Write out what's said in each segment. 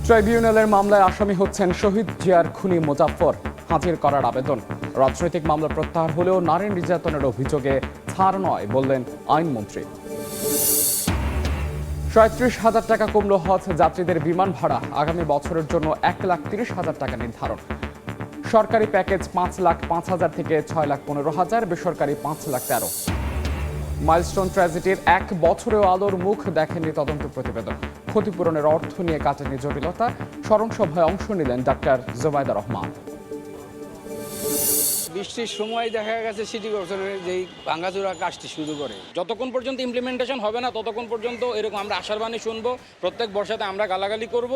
ট্রাইব্যুনালের মামলায় আসামি হচ্ছেন শহীদ জিয়ার খুনি মোজাফফর। হাজির করার আবেদন। রাজনৈতিক মামলা প্রত্যাহার হলেও নারী নির্যাতনের অভিযোগে ছাড় নয় বললেন আইনমন্ত্রী। ৩৭,০০০ টাকা কমল হজ যাত্রীদের বিমান ভাড়া। আগামী বছরের জন্য ১,৩০,০০০ টাকা নির্ধারণ। সরকারি প্যাকেজ ৫,০৫,০০০ থেকে ৬,১৫,০০০, বেসরকারি ৫,১৩,০০০। মাইলস্টোন ট্র্যাজেডির ১ বছরেও আলোর মুখ দেখেনি তদন্ত প্রতিবেদন। ক্ষতিপূরণের অর্থ নিয়ে কাটেনি জটিলতা। স্মরণসভায় অংশ নিলেন ডাক্তার জোবায়দা রহমান। বৃষ্টির সময় দেখা গেছে সিটি কর্পোরেশনের যেই ভাঙাচোরা কাজটি শুরু করে, যতক্ষণ পর্যন্ত ইমপ্লিমেন্টেশন হবে না ততক্ষণ পর্যন্ত এরকম আমরা আশার বাণী শুনবো। প্রত্যেক বর্ষাতে আমরা গালাগালি করব।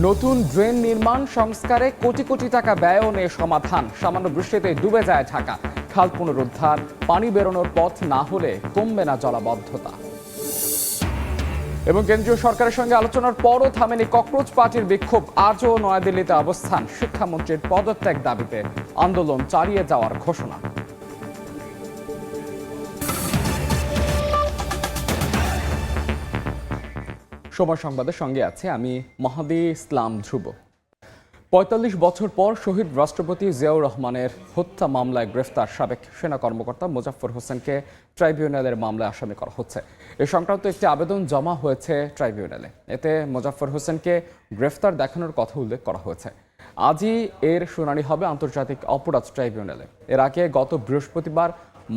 নতুন ড্রেন নির্মাণ সংস্কারে কোটি কোটি টাকা ব্যয় নিয়ে সমাধান। সামান্য বৃষ্টিতে ডুবে যায় ঢাকা। খাল পুনরুদ্ধার, পানি বেরোনোর পথ না হলে কমবে না জলাবদ্ধতা। এবং কেন্দ্রীয় সরকারের সঙ্গে আলোচনার পরও থামেনি ককরোচ পার্টির বিক্ষোভ। আজও নয়াদিল্লিতে অবস্থান। শিক্ষামন্ত্রীর পদত্যাগ দাবিতে আন্দোলন চালিয়ে যাওয়ার ঘোষণা। সময় সংবাদের সঙ্গে আছে আমি মাহাদি ইসলাম ধ্রুব। ৪৫ বছর পর শহীদ রাষ্ট্রপতি জিয়াউর রহমানের হত্যা মামলায় গ্রেফতার সাবেক সেনা কর্মকর্তা মোজাফফর হোসেনকে ট্রাইব্যুনালের মামলায় আসামি করা হচ্ছে। এ সংক্রান্ত একটি আবেদন জমা হয়েছে ট্রাইব্যুনালে। এতে মোজাফফর হোসেনকে গ্রেফতার দেখানোর কথা উল্লেখ করা হয়েছে। আজই এর শুনানি হবে আন্তর্জাতিক অপরাধ ট্রাইব্যুনালে। এর আগে গত বৃহস্পতিবার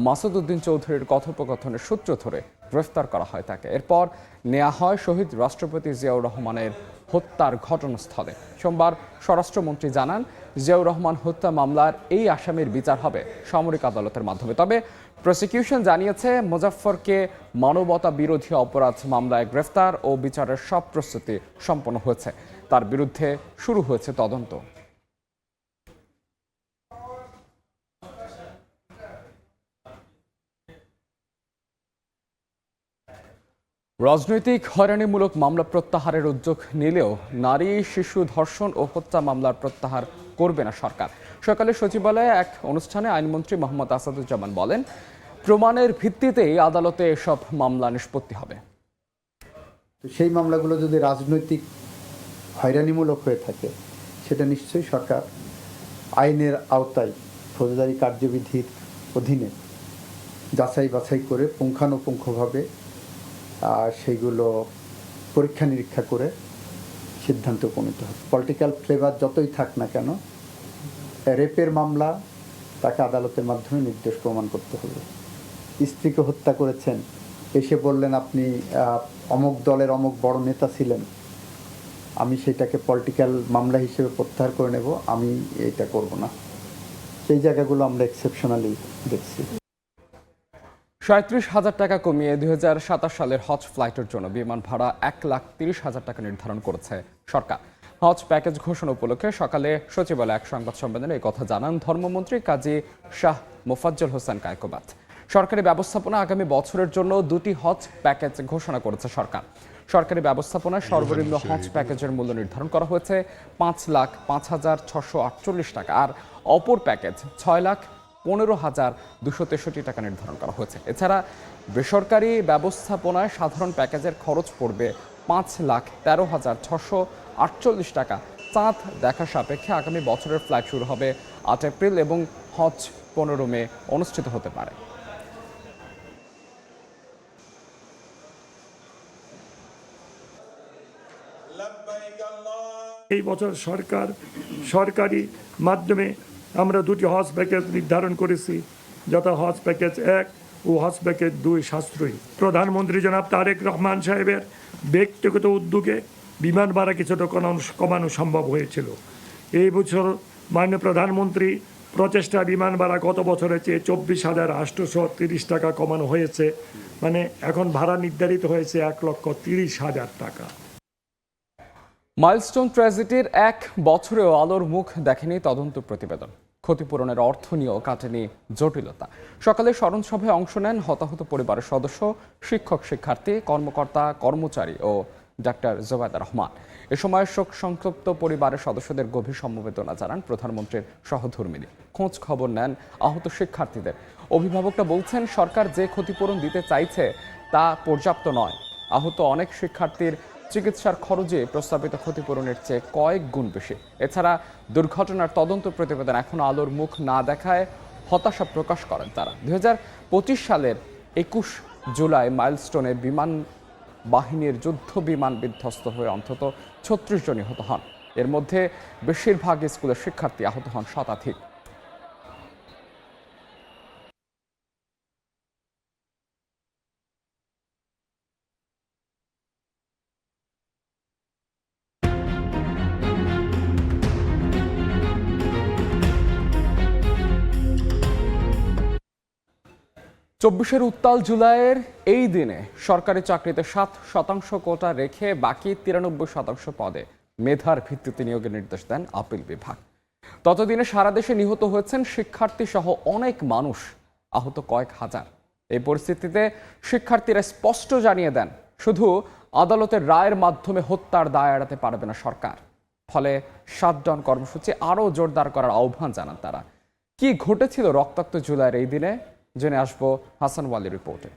মাসুদ উদ্দিন চৌধুরীর কথোপকথনের সূত্র ধরে গ্রেফতার করা হয় তাকে। এরপর নেওয়া হয় শহীদ রাষ্ট্রপতি জিয়াউর রহমানের হত্যার ঘটনাস্থলে। সোমবার স্বরাষ্ট্রমন্ত্রী জানান, জিয়াউর রহমান হত্যা মামলার এই আসামির বিচার হবে সামরিক আদালতের মাধ্যমে। তবে প্রসিকিউশন জানিয়েছে মোজাফফরকে মানবতা বিরোধী অপরাধ মামলায় গ্রেফতার ও বিচারের সব প্রস্তুতি সম্পন্ন হয়েছে। তার বিরুদ্ধে শুরু হয়েছে তদন্ত। রাজনৈতিক হয়রানিমূলক মামলা প্রত্যাহারের উদ্যোগ নিলেও নারী শিশু ধর্ষণ ও হত্যা মামলার প্রত্যাহার করবে না সরকার। সকালে সচিবালয়ে এক অনুষ্ঠানে আইনমন্ত্রী মোহাম্মদ আসাদুজ্জামান বলেন, প্রমাণের ভিত্তিতেই আদালতে এসব মামলা নিষ্পত্তি হবে। তো সেই মামলাগুলো যদি রাজনৈতিক হয়রানিমূলক হয়ে থাকে, সেটা নিশ্চয়ই সরকার আইনের আওতায় ফৌজদারি কার্যবিধির অধীনে যাচাই বাছাই করে পুঙ্খানুপুঙ্খভাবে সেইগুলো পরীক্ষা নিরীক্ষা করে সিদ্ধান্ত উপনীত হবে। পলিটিক্যাল ফ্লেভার যতই থাক না কেন, রেপের মামলা তাকে আদালতের মাধ্যমে নির্দোষ প্রমাণ করতে হবে। স্ত্রীকে হত্যা করেছেন, এসে বললেন আপনি অমুক দলের অমুক বড় নেতা ছিলেন, আমি সেটাকে পলিটিক্যাল মামলা হিসেবে প্রত্যাহার করে নেব, আমি এটা করব না। সেই জায়গাগুলো আমরা এক্সেপশনালি দেখছি। ৩৭,০০০ টাকা কমিয়ে ২০২৭ সালের হজ ফ্লাইটের জন্য বিমান ভাড়া ১,৩০,০০০ টাকা নির্ধারণ করেছে সরকার। হজ প্যাকেজ ঘোষণা উপলক্ষে সকালে সচিবালয়ে এক সংবাদ সম্মেলনে এই কথা জানান ধর্মমন্ত্রী কাজী শাহ মোফাজ্জল হোসেন কায়কোবাদ। সরকারি ব্যবস্থাপনা আগামী বছরের জন্য ২টি হজ প্যাকেজ ঘোষণা করেছে সরকার। সরকারি ব্যবস্থাপনায় সর্বনিম্ন হজ প্যাকেজের মূল্য নির্ধারণ করা হয়েছে ৫,০৫,৬৪৮ টাকা, আর অপর প্যাকেজ ৬,১৫,২৬৩ টাকা নির্ধারণ করা হয়েছে। এছাড়া বেসরকারি ব্যবস্থাপনায় সাধারণ প্যাকেজের খরচ পড়বে ৫,১৩,৬৪৮ টাকা। চাঁদ দেখা সাপেক্ষে আগামী বছরের ফ্লাইট শুরু হবে ৮ এপ্রিল এবং হজ ১৫ মে অনুষ্ঠিত হতে পারে। এই বছর সরকারি মাধ্যমে আমরা 2টি হজ প্যাকেজ নির্ধারণ করেছি, যথা হজ প্যাকেজ 1 ও হজ প্যাকেজ 2 সাশ্রয়ী। প্রধানমন্ত্রী জনাব তারেক রহমান সাহেবের ব্যক্তিগত উদ্যোগে বিমান ভাড়া কিছুটা কমানো সম্ভব হয়েছিল। এই বছর মাননীয় প্রধানমন্ত্রী প্রচেষ্টা বিমান ভাড়া গত বছরের চেয়ে ২৪,৮৩০ টাকা কমানো হয়েছে। মানে এখন ভাড়া নির্ধারিত হয়েছে ১,৩০,০০০ টাকা। মাইলস্টোন ট্র্যাজেডির ১ বছরেও আলোর মুখ দেখেনি তদন্ত প্রতিবেদন। ক্ষতিপূরণের অর্থ নিয়েও কাটেনি জটিলতা। সকালে স্মরণসভায় অংশ নেন হতাহত পরিবারের সদস্য, শিক্ষক, শিক্ষার্থী, কর্মকর্তা, কর্মচারী ও ডাক্তার জোবায়দা রহমান। এ সময় শোক সংতপ্ত পরিবারের সদস্যদের গভীর সমবেদনা জানান প্রধানমন্ত্রীর সহধর্মিণী। খোঁজ খবর নেন আহত শিক্ষার্থীদের। অভিভাবকরা বলছেন, সরকার যে ক্ষতিপূরণ দিতে চাইছে তা পর্যাপ্ত নয়। আহত অনেক শিক্ষার্থীর চিকিৎসার খরচে প্রস্তাবিত ক্ষতিপূরণের চেয়ে কয়েক গুণ বেশি। এছাড়া দুর্ঘটনার তদন্ত প্রতিবেদন এখনো আলোর মুখ না দেখায় হতাশা প্রকাশ করেন তারা। 2025 সালের 21 জুলাই মাইলস্টোনে বিমান বাহিনীর যুদ্ধ বিমান বিধ্বস্ত হয়ে অন্তত 36 জন নিহত হন। এর মধ্যে বেশিরভাগ স্কুলের শিক্ষার্থী আহত হন শতাধিক। চব্বিশের উত্তাল জুলাইয়ের এই দিনে সরকারি চাকরিতে 7% কোটা রেখে বাকি 93% পদে মেধার ভিত্তিতে নিয়োগের নির্দেশ দেন আপিল বিভাগ। ততদিনে সারা দেশে নিহত হয়েছেন শিক্ষার্থী সহ অনেক মানুষ, আহত কয়েক হাজার। এই পরিস্থিতিতে শিক্ষার্থীরা স্পষ্ট জানিয়ে দেন শুধু আদালতের রায়ের মাধ্যমে হত্যার দায় এড়াতে পারবে না সরকার। ফলে শাটডাউন কর্মসূচি আরও জোরদার করার আহ্বান জানান তারা। কি ঘটেছিল রক্তাক্ত জুলাইয়ের এই দিনে জেনে আসবো হাসান ওয়ালির রিপোর্টে।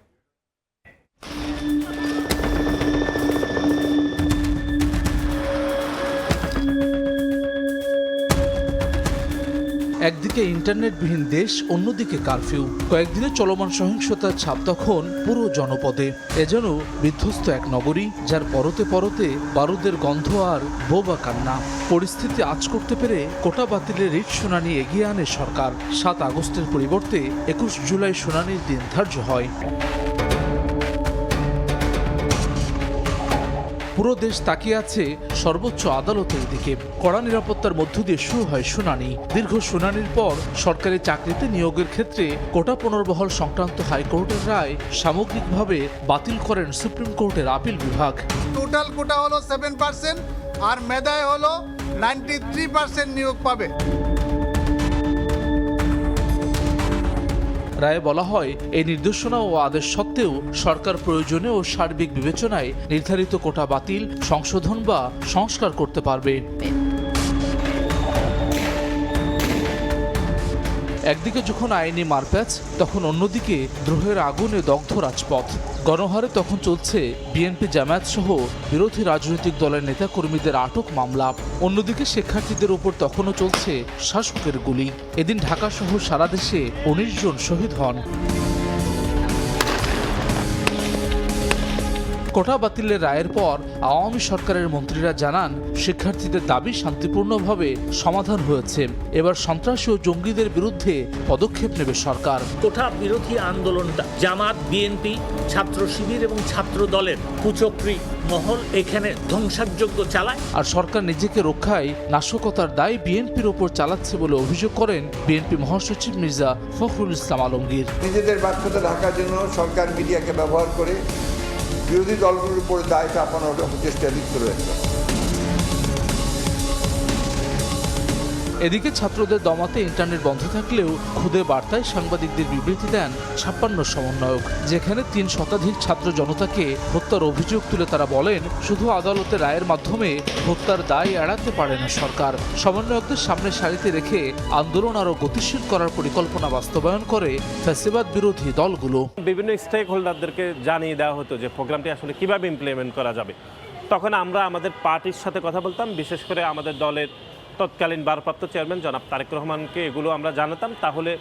একদিকে ইন্টারনেটবিহীন দেশ, অন্যদিকে কারফিউ। কয়েকদিনে চলমান সহিংসতার ছাপ তখন পুরো জনপদে। এ যেন বিধ্বস্ত এক নগরী, যার পরতে পরতে বারুদের গন্ধ আর বোবা কান্না। পরিস্থিতি আঁচ করতে পেরে কোটা বাতিলের রিট শুনানি এগিয়ে আনে সরকার। 7 আগস্টের পরিবর্তে 21 জুলাই শুনানির দিন ধার্য হয়। পুরো দেশ তাকিয়ে আছে সর্বোচ্চ আদালতের দিকে। কড়া নিরাপত্তার মধ্য দিয়ে শুরু হয় শুনানি। দীর্ঘ শুনানির পর সরকারি চাকরিতে নিয়োগের ক্ষেত্রে কোটা পুনর্বহাল সংক্রান্ত হাইকোর্টের রায় সামগ্রিকভাবে বাতিল করেন সুপ্রিম কোর্টের আপিল বিভাগ। টোটাল কোটা হলো 7% আর মেধায় হলো 93% নিয়োগ পাবে। রায়ে বলা হয়, এই নির্দেশনা ও আদেশ সত্ত্বেও সরকার প্রয়োজনে ও সার্বিক বিবেচনায় নির্ধারিত কোটা বাতিল, সংশোধন বা সংস্কার করতে পারবে। একদিকে যখন আইনি মারপ্যাচ, তখন অন্যদিকে দ্রোহের আগুনে দগ্ধ রাজপথ। গণহারে তখন চলছে বিএনপি, জামায়াত সহ বিরোধী রাজনৈতিক দলের নেতাকর্মীদের আটক মামলা। অন্যদিকে শিক্ষার্থীদের উপর তখনও চলছে শাসকের গুলি। এদিন ঢাকা সহ সারা দেশে 19 জন শহীদ হন। কোটা বাতিলের রায়ের পর আওয়ামী সরকারের মন্ত্রীরা জানান, শিক্ষার্থীদের দাবি শান্তিপূর্ণভাবে সমাধান হয়েছে। এবার সন্ত্রাসী ও জঙ্গিদের বিরুদ্ধে পদক্ষেপ নেবে সরকার। কোটা বিরোধী আন্দোলনটা জামাত, বিএনপি, ছাত্র শিবির এবং ছাত্র দলের কুচক্রী মহল এখানে ধ্বংসাযজ্ঞ চালায়। আর সরকার নিজেকে রক্ষায় নাশকতার দায় বিএনপির ওপর চালাচ্ছে বলে অভিযোগ করেন বিএনপি মহাসচিব মির্জা ফখরুল ইসলাম আলমগীর। নিজেদের ব্যর্থতা ঢাকার জন্য সরকার মিডিয়াকে ব্যবহার করে বিরোধী দলগুলোর উপর দায় চাপানোর প্রচেষ্টা লিপ্ত রয়েছে। এদিকে ছাত্রদের দমাতে ইন্টারনেট বন্ধ থাকলেও খুদে বার্তায় সাংবাদিকদের বিবৃতি দেন 56 সমন্বয়ক। যেখানে 3 শতাধিক ছাত্র জনতাকে হত্যার অভিযোগ তুলে তারা বলেন, শুধু আদালতের রায়ের মাধ্যমে হত্যার দায় এড়াতে পারে না সরকার। সমন্বয়কদের সামনে সারিতে রেখে আন্দোলন আরও গতিশীল করার পরিকল্পনা বাস্তবায়ন করে ফ্যাসিবাদ বিরোধী দলগুলো। বিভিন্ন স্টেক হোল্ডারদেরকে জানিয়ে দেওয়া হতো যে প্রোগ্রামটি আসলে কিভাবে ইমপ্লিমেন্ট করা যাবে। তখন আমরা আমাদের পার্টির সাথে কথা বলতাম, বিশেষ করে আমাদের দলের তৎকালীন ভারপ্রাপ্ত চেয়ারম্যান জনাব তারেক রহমানকে এগুলো আমরা জানাতাম। তাহলে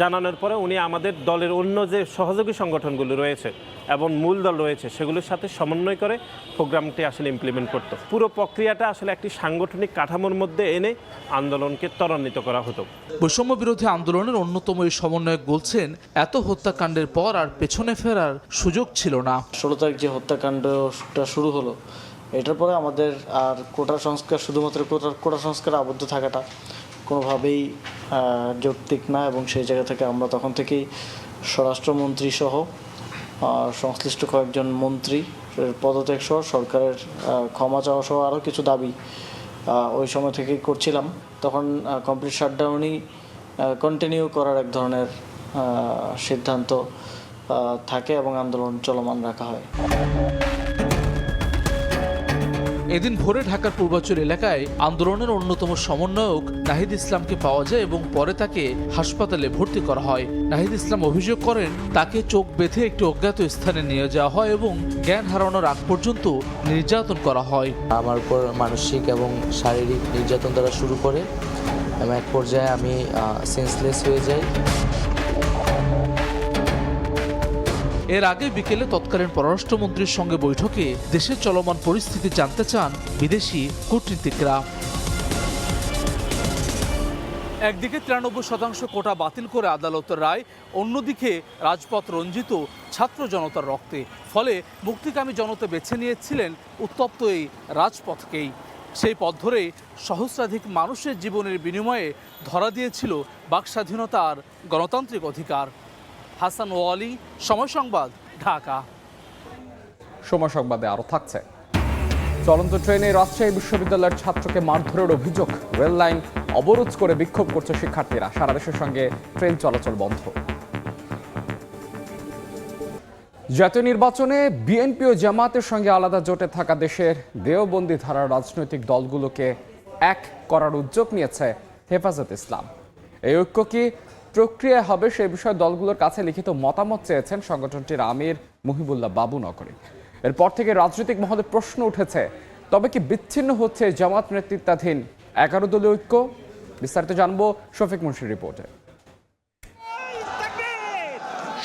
জানানোর পরে উনি আমাদের দলের অন্য যে সহযোগী সংগঠনগুলো রয়েছে এবং মূল দল রয়েছে সেগুলোর সাথে সমন্বয় করে প্রোগ্রামটি আসলে ইমপ্লিমেন্ট করত। পুরো প্রক্রিয়াটা আসলে একটি সাংগঠনিক কাঠামোর মধ্যে এনে আন্দোলনকে ত্বরান্বিত করা হতো। বৈষম্য বিরোধী আন্দোলনের অন্যতম এই সমন্বয়ক বলছেন, এত হত্যাকাণ্ডের পর আর পেছনে ফেরার সুযোগ ছিল না। 16 তারিখ যে হত্যাকাণ্ডটা শুরু হলো, এটার পরে আমাদের আর কোটা সংস্কার, শুধুমাত্র কোটা সংস্কারে আবদ্ধ থাকাটা কোনোভাবেই যৌক্তিক না। এবং সেই জায়গা থেকে আমরা তখন থেকেই স্বরাষ্ট্রমন্ত্রী সহ সংশ্লিষ্ট কয়েকজন মন্ত্রী পদত্যাগ সহ সরকারের ক্ষমা চাওয়া সহ আরও কিছু দাবি ওই সময় থেকেই করছিলাম। তখন কমপ্লিট শাটডাউনই কন্টিনিউ করার এক ধরনের সিদ্ধান্ত থাকে এবং আন্দোলন চলমান রাখা হয়। এদিন ভোরে ঢাকার পূর্বাঞ্চল এলাকায় আন্দোলনের অন্যতম সমন্বয়ক নাহিদ ইসলামকে পাওয়া যায় এবং পরে তাকে হাসপাতালে ভর্তি করা হয়। নাহিদ ইসলাম অভিযোগ করেন তাকে চোখ বেঁধে একটি অজ্ঞাত স্থানে নিয়ে যাওয়া হয় এবং জ্ঞান হারানোর আগ পর্যন্ত নির্যাতন করা হয়। আমার উপর মানসিক এবং শারীরিক নির্যাতন দ্বারা শুরু করে এবং এক পর্যায়ে আমি সেন্সলেস হয়ে যাই। এর আগে বিকেলে তৎকালীন পররাষ্ট্রমন্ত্রীর সঙ্গে বৈঠকে দেশের চলমান পরিস্থিতি জানতে চান বিদেশি কূটনীতিকরা। একদিকে 93% কোটা বাতিল করে আদালতের রায়, অন্যদিকে রাজপথ রঞ্জিত ছাত্র জনতার রক্তে। ফলে মুক্তিকামী জনতা বেছে নিয়েছিলেন উত্তপ্ত এই রাজপথকেই। সেই পথ ধরে সহস্রাধিক মানুষের জীবনের বিনিময়ে ধরা দিয়েছিল বাকস্বাধীনতা আর গণতান্ত্রিক অধিকার। হাসান ওয়ালি, সময় সংবাদ, ঢাকা। সময় সংবাদে আরও থাকছে। চলন্ত ট্রেনে রাজশাহী বিশ্ববিদ্যালয়ের ছাত্রকে মারধরের অভিযোগ। রেল লাইন অবরোধ করে বিক্ষোভ করছে শিক্ষার্থীরা। সারা দেশের সঙ্গে ট্রেন চলাচল বন্ধ। জাতীয় নির্বাচনে বিএনপি ও জামায়াতের সঙ্গে আলাদা জোটে থাকা দেশের দেওবন্দি ধারার রাজনৈতিক দলগুলোকে এক করার উদ্যোগ নিয়েছে হেফাজত ইসলাম। এই ঐক্য কি প্রক্রিয়া হবে সে বিষয়ে দলগুলোর কাছে লিখিত মতামত চেয়েছেন সংগঠনটির আমির মুহিবুল্লাহ বাবু নগরী। এরপর থেকে রাজনৈতিক মহলে প্রশ্ন উঠেছে, তবে কি বিচ্ছিন্ন হচ্ছে জামাত নেতৃত্বাধীন 11 দলীয় ঐক্য? বিস্তারিত জানবো শফিক মুন্সির রিপোর্টে।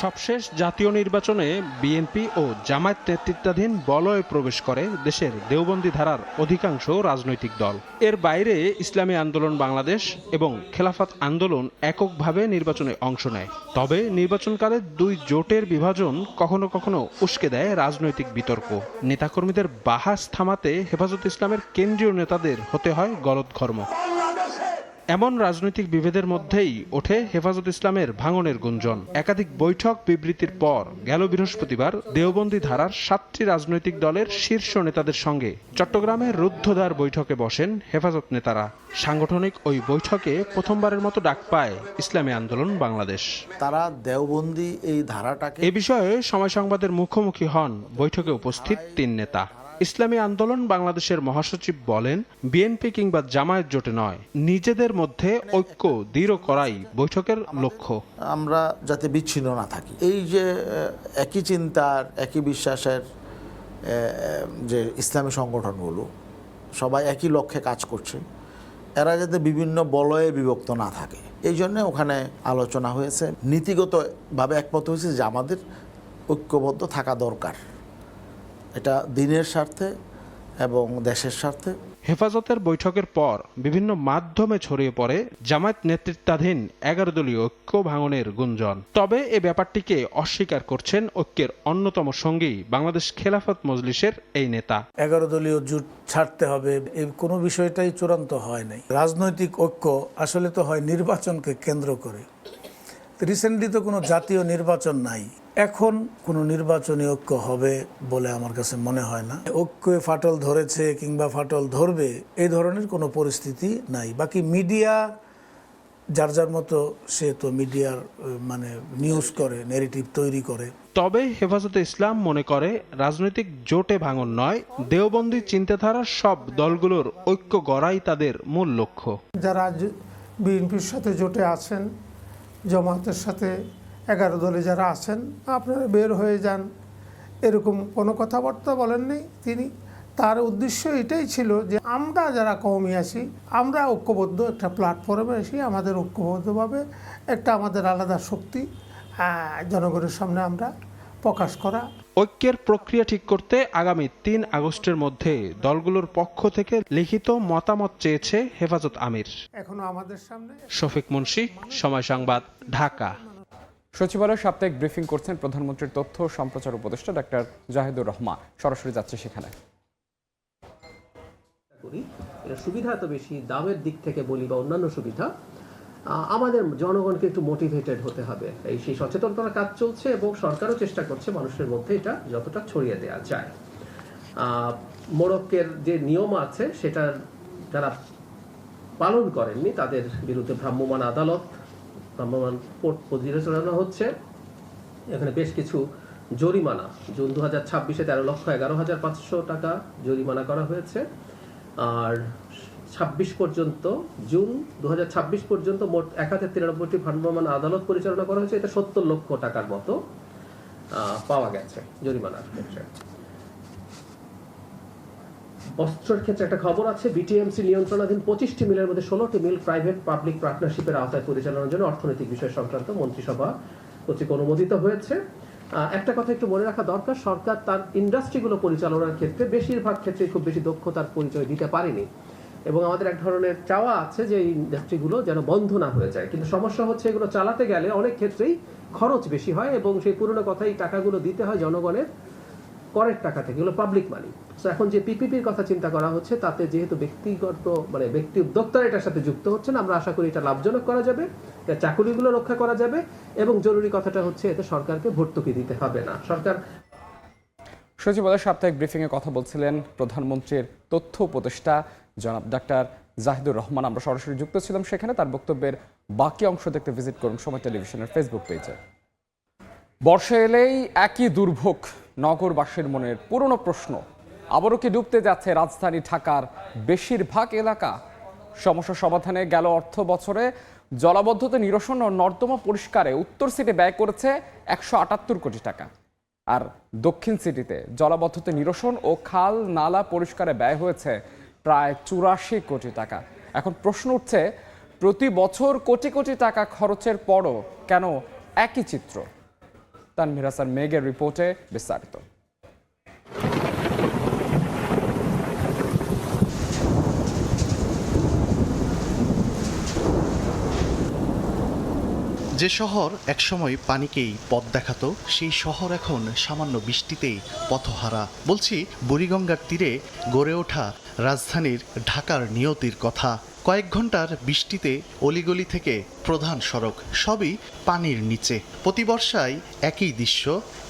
সবশেষ জাতীয় নির্বাচনে বিএনপি ও জামায়াত নেতৃত্বাধীন বলয়ে প্রবেশ করে দেশের দেওবন্দি ধারার অধিকাংশ রাজনৈতিক দল। এর বাইরে ইসলামী আন্দোলন বাংলাদেশ এবং খেলাফত আন্দোলন এককভাবে নির্বাচনে অংশ নেয়। তবে নির্বাচনকালে দুই জোটের বিভাজন কখনো কখনো উস্কে দেয় রাজনৈতিক বিতর্ক। নেতাকর্মীদের বাহাস থামাতে হেফাজত ইসলামের কেন্দ্রীয় নেতাদের হতে হয় গলদঘর্ম। এমন রাজনৈতিক বিভেদের মধ্যেই ওঠে হেফাজত ইসলামের ভাঙনের গুঞ্জন। একাধিক বৈঠক বিবৃতির পর গেল বৃহস্পতিবার দেওবন্দি ধারার 7টি রাজনৈতিক দলের শীর্ষ নেতাদের সঙ্গে চট্টগ্রামের রুদ্ধদ্বার বৈঠকে বসেন হেফাজত নেতারা। সাংগঠনিক ওই বৈঠকে প্রথমবারের মতো ডাক পায় ইসলামী আন্দোলন বাংলাদেশ। তারা দেওবন্দি এই ধারাটাকে এ বিষয়ে সময় সংবাদের মুখোমুখি হন বৈঠকে উপস্থিত 3 নেতা। ইসলামী আন্দোলন বাংলাদেশের মহাসচিব বলেন, বিএনপি কিংবা জামায়াত জোটে নয়, নিজেদের মধ্যে ঐক্য দৃঢ় করাই বৈঠকের লক্ষ্য। আমরা যাতে বিচ্ছিন্ন না থাকি, এই যে একই চিন্তার একই বিশ্বাসের যে ইসলামী সংগঠনগুলো সবাই একই লক্ষ্যে কাজ করছে, এরা যাতে বিভিন্ন বলয়ে বিভক্ত না থাকে, এই জন্য ওখানে আলোচনা হয়েছে। নীতিগতভাবে একমত হয়েছে যে আমাদের ঐক্যবদ্ধ থাকা দরকার, এটা দিনের স্বার্থে এবং দেশের স্বার্থে। হেফাজতের বৈঠকের পর বিভিন্ন মাধ্যমে ছড়িয়ে পড়ে জামায়াত নেতৃত্বাধীন 11 দলীয় ঐক্য ভাঙনের গুঞ্জন। তবে এ ব্যাপারটিকে অস্বীকার করছেন ঐক্যের অন্যতম সঙ্গী বাংলাদেশ খেলাফত মজলিসের এই নেতা। 11 দলীয় জোট ছাড়তে হবে, এই কোনো বিষয়টাই চূড়ান্ত হয় নাই। রাজনৈতিক ঐক্য আসলে তো হয় নির্বাচনকে কেন্দ্র করে। রিসেন্টলি তো কোনো জাতীয় নির্বাচন নাই, এখন কোনো নির্বাচনী ঐক্য হবে বলে আমার কাছে মনে হয় না। ঐক্যে ফাটল ধরেছে কিংবা ফাটল ধরবে এই ধরনের কোনো পরিস্থিতি নাই। বাকি মিডিয়া যার যার মতো, সে তো মিডিয়ার নিউজ করে, ন্যারেটিভ তৈরি করে। তবে হেফাজতে ইসলাম মনে করে রাজনৈতিক জোটে ভাঙন নয়, দেওবন্দি চিন্তাধারার সব দলগুলোর ঐক্য গড়াই তাদের মূল লক্ষ্য। যারা বিএনপির সাথে জোটে আছেন, জামায়াতের সাথে 11 দলে যারা আছেন, আপনারা বের হয়ে যান, এরকম কোনো কথাবার্তা বলেননি তিনি। তার উদ্দেশ্য এটাই ছিল যে আমরা যারা কওমি আছি, আমরা ঐক্যবদ্ধ একটা প্ল্যাটফর্মে এসে আমাদের ঐক্যবদ্ধভাবে একটা আমাদের আলাদা শক্তি জনগণের সামনে আমরা প্রকাশ করা। ঐক্যের প্রক্রিয়া ঠিক করতে আগামী 3 আগস্টের মধ্যে দলগুলোর পক্ষ থেকে লিখিত মতামত চেয়েছে হেফাজত আমির। এখনো আমাদের সামনে। শফিক মুন্সি, সময় সংবাদ, ঢাকা। সচিবালয়ের সাপ্তাহিক ব্রিফিং করছেন প্রধানমন্ত্রীর তথ্য সম্প্রচার উপদেষ্টা ডাক্তার জাহিদুর রহমান। সরাসরি যাচ্ছে সেখানে। সুবিধা তো বেশি, দামের দিক থেকে বলি বা অন্যান্য সুবিধা, আমাদের জনগণকে একটু মোটিভেটেড হতে হবে। সেই সচেতনতার কাজ চলছে এবং সরকারও চেষ্টা করছে মানুষের মধ্যে এটা যতটা ছড়িয়ে দেওয়া যায়। মোড়কের যে নিয়ম আছে সেটা যারা পালন করেননি তাদের বিরুদ্ধে ভ্রাম্যমাণ আদালত, ভ্রাম্যমাণ কোর্ট পরিচালনা হচ্ছে। এখানে বেশ কিছু জরিমানা জুন 2026-এ 13,11,500 টাকা জরিমানা করা হয়েছে। আর 26 পর্যন্ত জুন 2026 পর্যন্ত মোট 1093টি ভ্রাম্যমাণ আদালত পরিচালনা করা হয়েছে। এটা 70 লক্ষ টাকার মতো পাওয়া গেছে জরিমানার ক্ষেত্রে। অস্ত্রের ক্ষেত্রে একটা খবর আছে, বিটিএমসি নিয়ন্ত্রণাধীন 25টি মিলের মধ্যে 16টি মিল প্রাইভেট পাবলিক পার্টনারশিপের আওতায় পরিচালনার জন্য অর্থনৈতিক বিষয় সংক্রান্ত মন্ত্রিসভা কর্তৃক অনুমোদিত হয়েছে। একটা কথা একটু মনে রাখা দরকার, সরকার তার ইন্ডাস্ট্রিগুলো পরিচালনার ক্ষেত্রে বেশিরভাগ ক্ষেত্রে খুব বেশি দক্ষতার পরিচয় দিতে পারেনি এবং আমাদের এক ধরনের চাওয়া আছে যে এই ইন্ডাস্ট্রিগুলো যেন বন্ধ না হয়ে যায়। কিন্তু সমস্যা হচ্ছে এগুলো চালাতে গেলে অনেক ক্ষেত্রেই খরচ বেশি হয় এবং সেই পুরনো কথাই টাকাগুলো দিতে হয় জনগণের করের টাকা থেকে, এগুলো পাবলিক মানি। তো এখন যে পিপিপির কথা চিন্তা করা হচ্ছে তাতে যেহেতু ব্যক্তিগত ব্যক্তি উদ্যোক্তারা এটার সাথে যুক্ত হচ্ছেন, আমরা আশা করি এটা লাভজনক করা যাবে, চাকুরিগুলো রক্ষা করা যাবে এবং জরুরি কথাটা হচ্ছে এতে সরকারকে ভর্তুকি দিতে হবে না। সরকার সচিবালয়ের সাপ্তাহিক ব্রিফিংয়ে কথা বলছিলেন প্রধানমন্ত্রীর তথ্য উপদেষ্টা জনাব ডাক্তার জাহিদুর রহমান। আমরা সরাসরি যুক্ত ছিলাম সেখানে। তার বক্তব্যের বাকি অংশ দেখতে ভিজিট করুন সময় টেলিভিশনের ফেসবুক পেজে। বর্ষা এলেই একই দুর্ভোগ নগরবাসীর মনের পুরনো প্রশ্ন, আবারও কি ডুবতে যাচ্ছে রাজধানী ঢাকার বেশিরভাগ এলাকা? সমস্যা সমাধানে গেল অর্থ বছরে জলাবদ্ধতা নিরসন ও নর্দমা পরিষ্কারে উত্তর সিটি ব্যয় করেছে 178 কোটি টাকা, আর দক্ষিণ সিটিতে জলাবদ্ধতা নিরসন ও খাল নালা পরিষ্কারে ব্যয় হয়েছে প্রায় 84 কোটি টাকা। এখন প্রশ্ন উঠছে, প্রতি বছর কোটি কোটি টাকা খরচের পরও কেন একই চিত্র? তানভীর হাসান মেঘের রিপোর্টে বিস্তারিত। যে শহর একসময় পানিকেই পথ দেখাতো, সেই শহর এখন সামান্য বৃষ্টিতেই পথহারা। বলছি বুড়িগঙ্গার তীরে গড়ে ওঠা রাজধানীর ঢাকার নিয়তির কথা। কয়েক ঘন্টার বৃষ্টিতে অলিগলি থেকে প্রধান সড়ক সবই পানির নিচে। প্রতি বর্ষায় একই দৃশ্য,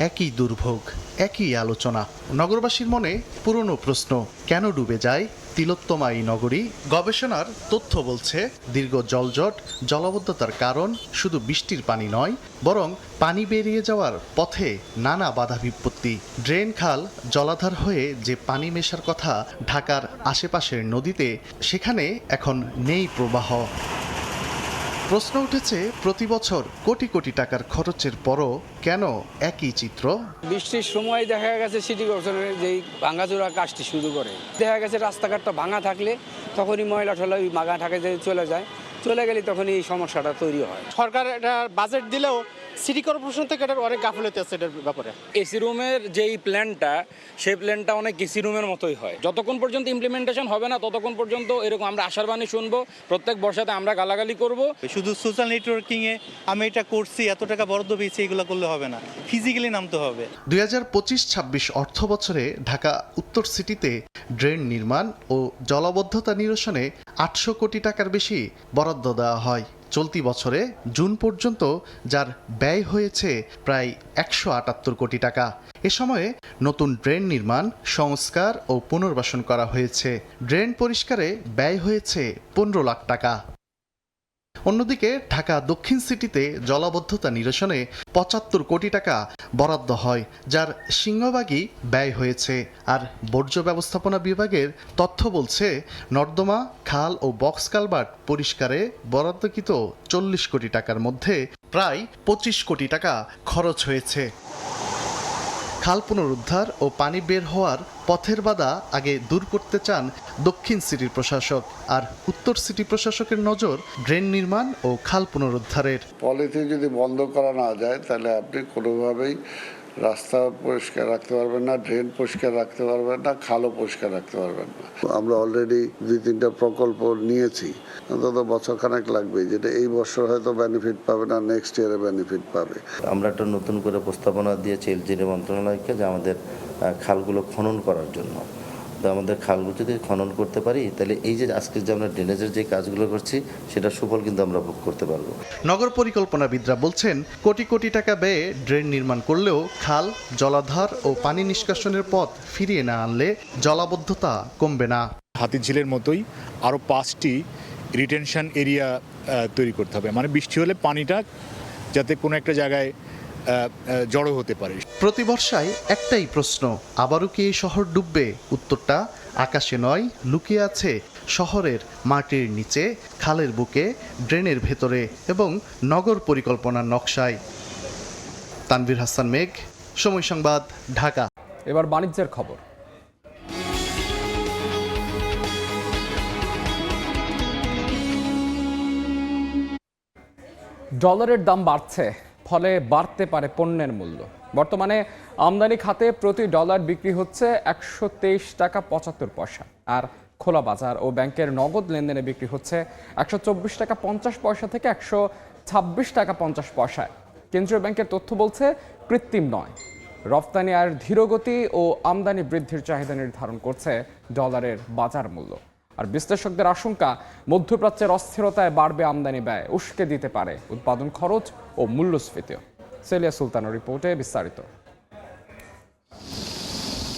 একই দুর্ভোগ, একই আলোচনা। নগরবাসীর মনে পুরনো প্রশ্ন, কেন ডুবে যায় তিলোত্তমা এই নগরী? গবেষণার তথ্য বলছে দীর্ঘ জলজট, জলাবদ্ধতার কারণ শুধু বৃষ্টির পানি নয়, বরং পানি বেরিয়ে যাওয়ার পথে নানা বাধা বিপত্তি। ড্রেন, খাল, জলাধার হয়ে যে পানি মেশার কথা ঢাকার আশেপাশের নদীতে, সেখানে এখন নেই প্রবাহ। প্রশ্ন উঠেছে, প্রতি বছর কোটি কোটি টাকার খরচের পরও কেন একই চিত্র? বৃষ্টির সময় দেখা গেছে সিটি কর্পোরেশনের যেই ভাঙাচোরা কাজটি শুরু করে, দেখা গেছে রাস্তাঘাটটা ভাঙা থাকলে তখনই ময়লা টলা ওই ভাঙা ঢাকা চলে যায়, চলে গেলে তখনই এই সমস্যাটা তৈরি হয়। সরকার এটা বাজেট দিলেও সিটি কর্পোরেশন থেকে এটার অনেক গাফিলতি আছে এটার ব্যাপারে। এসি রুমের যেই প্ল্যানটা, সেই প্ল্যানটা অনেক এসি রুমের মতোই হয়। যতক্ষণ পর্যন্ত ইমপ্লিমেন্টেশন হবে না ততক্ষণ পর্যন্ত এরকম আমরা আশার বাণী শুনবো, প্রত্যেক বর্ষাতে আমরা গালাগালি করব। শুধু সোশ্যাল নেটওয়ার্কিংয়ে আমি এটা করছি, এত টাকা বরাদ্দ পেয়েছি, এগুলো করলে হবে না, ফিজিক্যালি নামতে হবে। 2025-26 অর্থ বছরে ঢাকা উত্তর সিটিতে ড্রেন নির্মাণ ও জলাবদ্ধতা নিরসনে 800 কোটি টাকার বেশি বরাদ্দ দেওয়া হয়। চলতি বছরে জুন পর্যন্ত যার ব্যয় হয়েছে প্রায় 178 কোটি টাকা। এ সময়ে নতুন ড্রেন নির্মাণ, সংস্কার ও পুনর্বাসন করা হয়েছে। ড্রেন পরিষ্কারে ব্যয় হয়েছে 15 লাখ টাকা। অন্যদিকে ঢাকা দক্ষিণ সিটিতে জলাবদ্ধতা নিরসনে 75 কোটি টাকা বরাদ্দ হয়, যার সিংহভাগই ব্যয় হয়েছে। আর বর্জ্য ব্যবস্থাপনা বিভাগের তথ্য বলছে, নর্দমা, খাল ও বক্স কালভার্ট পরিষ্কারে বরাদ্দকৃত 40 কোটি টাকার মধ্যে প্রায় 25 কোটি টাকা খরচ হয়েছে। খাল পুনরুদ্ধার ও পানি বের হওয়ার পথের বাধা আগে দূর করতে চান দক্ষিণ সিটির প্রশাসক, আর উত্তর সিটি প্রশাসকের নজর ড্রেন নির্মাণ ও খাল পুনরুদ্ধারের। পলিথিন যদি বন্ধ করা না যায় তাহলে আপনি কোনোভাবেই রাস্তা পরিষ্কার রাখতে পারবেন না, ড্রেন পরিষ্কার রাখতে পারবেন না, খালও পরিষ্কার রাখতে পারবেন না। আমরা অলরেডি 2-3টা প্রকল্প নিয়েছি, অন্তত বছরখানেক লাগবে, যেটা এই বছর হয়তো বেনিফিট পাবে না, নেক্সট ইয়ারে বেনিফিট পাবে। আমরা একটা নতুন করে প্রস্তাবনা দিয়েছি এলজিডি মন্ত্রণালয়কে যে আমাদের খালগুলো খনন করার জন্য। তো আমাদের খালগুলো যদি খনন করতে পারি তাহলে এই যে আজকে যে আমরা ড্রেনেজের যে কাজগুলো করছি সেটা সুফল কিন্তু আমরা ভোগ করতে পারবো। নগর পরিকল্পনাবিদরা বলছেন, কোটি কোটি টাকা ব্যয়ে ড্রেন নির্মাণ করলেও খাল, জলাধার ও পানি নিষ্কাশনের পথ ফিরিয়ে না আনলে জলাবদ্ধতা কমবে না। হাতিঝিলের মতোই আরও 5টি রিটেনশন এরিয়া তৈরি করতে হবে, মানে বৃষ্টি হলে পানিটা যাতে কোনো একটা জায়গায় জড়ো হতে পারে। প্রতি বর্ষায় একটাই প্রশ্ন, আবারও কি এই শহর ডুববে? উত্তরটা আকাশে নয়, লুকিয়ে আছে শহরের মাটির নিচে, খালের বুকে, ড্রেনের ভেতরে এবং নগর পরিকল্পনার নকশায়। তানভীর হাসান মেঘ, সময় সংবাদ, ঢাকা। এবার বাণিজ্যের খবর। ডলারের দাম বাড়ছে, ফলে বাড়তে পারে পণ্যের মূল্য। বর্তমানে আমদানি খাতে প্রতি ডলার বিক্রি হচ্ছে 123 টাকা 75 পয়সা, আর খোলা বাজার ও ব্যাংকের নগদ লেনদেনে বিক্রি হচ্ছে 124 টাকা 50 পয়সা থেকে 126 টাকা 50 পয়সায়। কেন্দ্রীয় ব্যাংকের তথ্য বলছে কৃত্রিম নয়, রপ্তানি আর ধীরগতি ও আমদানি বৃদ্ধির চাহিদা নির্ধারণ করছে ডলারের বাজার মূল্য। আর বিশ্লেষকদের আশঙ্কা, মধ্যপ্রাচ্যের অস্থিরতায় বাড়বে আমদানি ব্যয়, উস্কে দিতে পারে উৎপাদন খরচ ও মূল্যস্ফীতিও। সেলিয়া সুলতানের রিপোর্টে বিস্তারিত।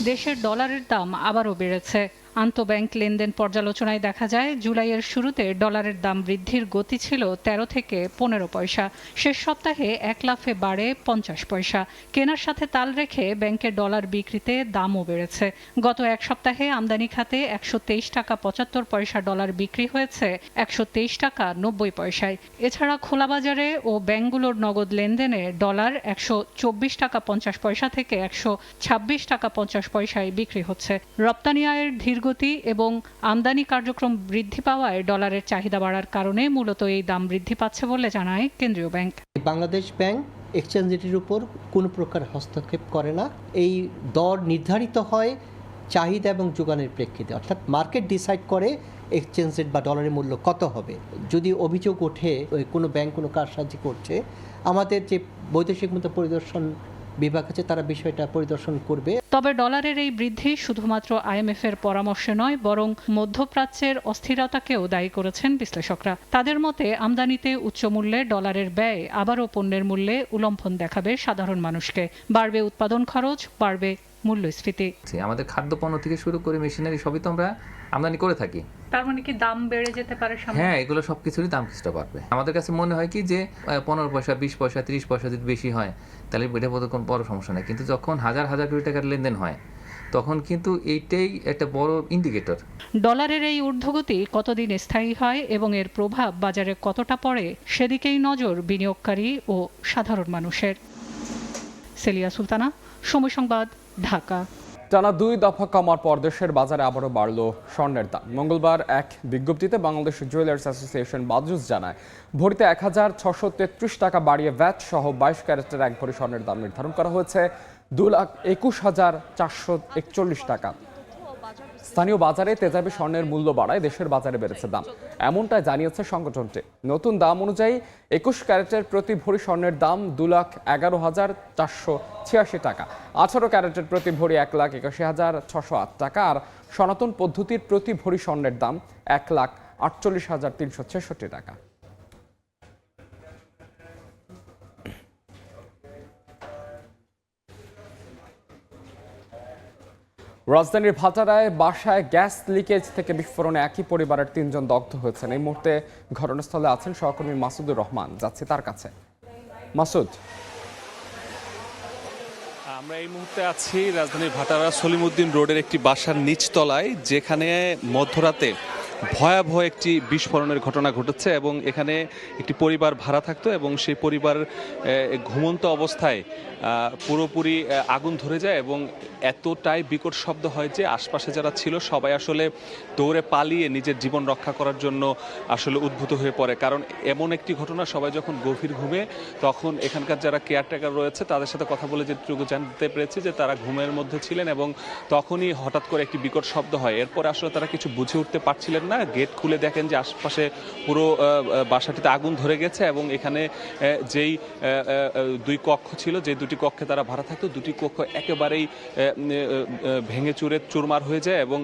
দেশের ডলারের দাম আবারও বেড়েছে। আন্তঃব্যাংক লেনদেন পর্যালোচনায় দেখা যায়, জুলাইয়ের শুরুতে ডলারের দাম বৃদ্ধির গতি ছিল 13 থেকে 15 পয়সা। শেষ সপ্তাহে 1 লাফে বাড়ে 50 পয়সা। কেনার সাথে তাল রেখে ব্যাংকের ডলার বিক্রিতে দামও বেড়েছে। গত এক সপ্তাহে আমদানি খাতে 123 টাকা 75 পয়সা ডলার বিক্রি হয়েছে 123 টাকা 90 পয়সায়। এছাড়া খোলা বাজারে ও ব্যাংকগুলোর নগদ লেনদেনে ডলার 124 টাকা 50 পয়সা থেকে 126 টাকা 50 পয়সায় বিক্রি হচ্ছে। রপ্তানি আয়ের গতি এবং আমদানি কার্যক্রম বৃদ্ধি পাওয়ায় ডলারের চাহিদা বাড়ার কারণে মূলত এই দাম বৃদ্ধি পাচ্ছে বলে জানায় কেন্দ্রীয় ব্যাংক। বাংলাদেশ ব্যাংক এক্সচেঞ্জ রেটের উপর কোনো প্রকার হস্তক্ষেপ করে না। এই দর নির্ধারিত হয় চাহিদা এবং যোগানের প্রেক্ষিতে, অর্থাৎ মার্কেট ডিসাইড করে এক্সচেঞ্জ রেট বা ডলারের মূল্য কত হবে। যদি অভিযোগ ওঠে কোনো ব্যাংক কোনো কারসাজি করছে, আমাদের যে বৈদেশিক মুদ্রা পরিদর্শন বিভাগ আছে তারা বিষয়টা পরিদর্শন করবে। তবে ডলারের এই বৃদ্ধি শুধুমাত্র আইএমএফ এর পরামর্শে নয়, বরং মধ্যপ্রাচ্যের অস্থিরতাকেও দায়ী করেছেন বিশ্লেষকরা। তাদের মতে আমদানিতে উচ্চ মূল্যে ডলারের ব্যয় আবারও পণ্যের মূল্যে উল্লম্ফন দেখাবে সাধারণ মানুষকে। বাড়বে উৎপাদন খরচ, বাড়বে মূল্যস্ফীতি। আমাদের খাদ্যপণ্য থেকে শুরু করে মেশিনারি সবই তো আমরা আমদানি করে থাকি। তার মানে কি দাম বেড়ে যেতে পারে? হ্যাঁ, এগুলো সবকিছুরই দাম কিছুটা বাড়বে। আমাদের কাছে মনে হয় কি যে 15 পয়সা 20 পয়সা 30 পয়সা যদি বেশি হয় তাহলে এটা বোধ কোনো বড় সমস্যা নেই, কিন্তু যখন হাজার হাজার কোটি টাকার লেনদেন হয় তখন কিন্তু এইটাই একটা বড় ইন্ডিকেটর। ডলারের এই ঊর্ধ্বগতি কতদিন স্থায়ী হয় এবং এর প্রভাব বাজারে কতটা পড়ে সেদিকেই নজর বিনিয়োগকারী ও সাধারণ মানুষের। সেলিয়া সুলতানা, সময় সংবাদ, ঢাকা। টানা 2 দফা কমার পর দেশের বাজারে আবারও বাড়ল স্বর্ণের দাম। মঙ্গলবার এক বিজ্ঞপ্তিতে বাংলাদেশ জুয়েলার্স অ্যাসোসিয়েশন বাজুস জানায়, ভরিতে 1633 টাকা বাড়িয়ে ভ্যাট সহ 22 ক্যারেটের 1 ভরি স্বর্ণের দাম নির্ধারণ করা হয়েছে 2,21,441 টাকা। স্থানীয় বাজারে তেজাবি স্বর্ণের মূল্য বাড়ায় দেশের বাজারে বেড়েছে দাম, এমনটাই জানিয়েছে সংগঠনটি। নতুন দাম অনুযায়ী 21 ক্যারেটের প্রতি ভরি স্বর্ণের দাম 2,11,486 টাকা, 18 ক্যারেটের প্রতি ভরি 1,81,608 টাকা, আর সনাতন পদ্ধতির প্রতি ভরি স্বর্ণের দাম 1,48,366 টাকা। রাজধানীর ভাটারায় বাসায় গ্যাস লিকেজ থেকে বিস্ফোরণে একই পরিবারের 3 জন দগ্ধ হয়েছেন। এই মুহূর্তে ঘটনাস্থলে আছেন সহকর্মী মাসুদুর রহমান, যাচ্ছে তার কাছে। মাসুদ, আমরা এই মুহূর্তে আছি রাজধানীর ভাটারা সলিমউদ্দিন রোডের একটি বাসার নিচতলায়, যেখানে মধ্যরাতে ভয়াবহ একটি বিস্ফোরণের ঘটনা ঘটেছে এবং এখানে একটি পরিবার ভাড়া থাকতো এবং সেই পরিবার ঘুমন্ত অবস্থায় পুরোপুরি আগুন ধরে যায় এবং এতটাই বিকট শব্দ হয় যে আশপাশে যারা ছিল সবাই আসলে দৌড়ে পালিয়ে নিজের জীবন রক্ষা করার জন্য আসলে উদ্ভূত হয়ে পড়ে। কারণ এমন একটি ঘটনা, সবাই যখন গভীর ঘুমে, তখন এখানকার যারা কেয়ারটেকার রয়েছে তাদের সাথে কথা বলে যেটুকু জানতে পেরেছি যে তারা ঘুমের মধ্যে ছিলেন এবং তখনই হঠাৎ করে একটি বিকট শব্দ হয়। এরপরে আসলে তারা কিছু বুঝে উঠতে পারছিলেন না। গেট খুলে দেখেন যে আশপাশে পুরো বাসাটিতে আগুন ধরে গেছে এবং এখানে যেই 2 কক্ষ ছিল, যে 2টি কক্ষে তারা ভাড়া থাকতো, 2টি কক্ষ একেবারেই ভেঙে চুরে চুরমার হয়ে যায় এবং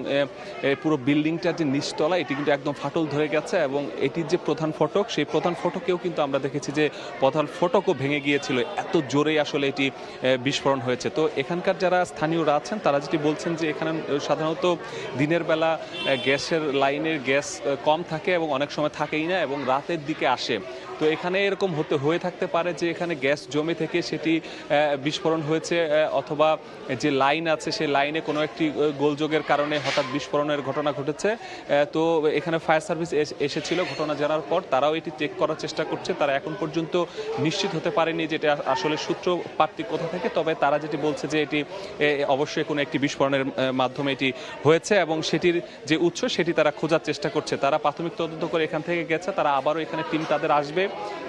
পুরো বিল্ডিংটার যে নিচতলা এটি কিন্তু একদম ফাটল ধরে গেছে এবং এটির যে প্রধান ফটক, সেই প্রধান ফটকেও কিন্তু আমরা দেখেছি যে প্রধান ফটকও ভেঙে গিয়েছিল। এত জোরেই আসলে এটি বিস্ফোরণ হয়েছে। তো এখানকার যারা স্থানীয়রা আছেন তারা যেটি বলছেন যে এখানে সাধারণত দিনের বেলা গ্যাসের লাইনের ট্রেনের গ্যাস কম থাকে এবং অনেক সময় থাকেই না এবং রাতের দিকে আসে। তো এখানে এরকম হয়ে থাকতে পারে যে এখানে গ্যাস জমে থেকে সেটি বিস্ফোরণ হয়েছে, অথবা যে লাইন আছে সেই লাইনে কোনো একটি গোলযোগের কারণে হঠাৎ বিস্ফোরণের ঘটনা ঘটেছে। তো এখানে ফায়ার সার্ভিস এসেছিল ঘটনা জানার পর, তারাও এটি চেক করার চেষ্টা করছে। তারা এখন পর্যন্ত নিশ্চিত হতে পারেনি যে এটা আসলে সূত্রপাতটি কোথা থেকে, তবে তারা যেটি বলছে যে এটি অবশ্যই কোনো একটি বিস্ফোরণের মাধ্যমে এটি হয়েছে এবং সেটির যে উৎস সেটি তারা খোঁজার চেষ্টা করছে। তারা প্রাথমিক তদন্ত করে এখান থেকে গেছে, তারা আবারও এখানে টিম তাদের আসবে,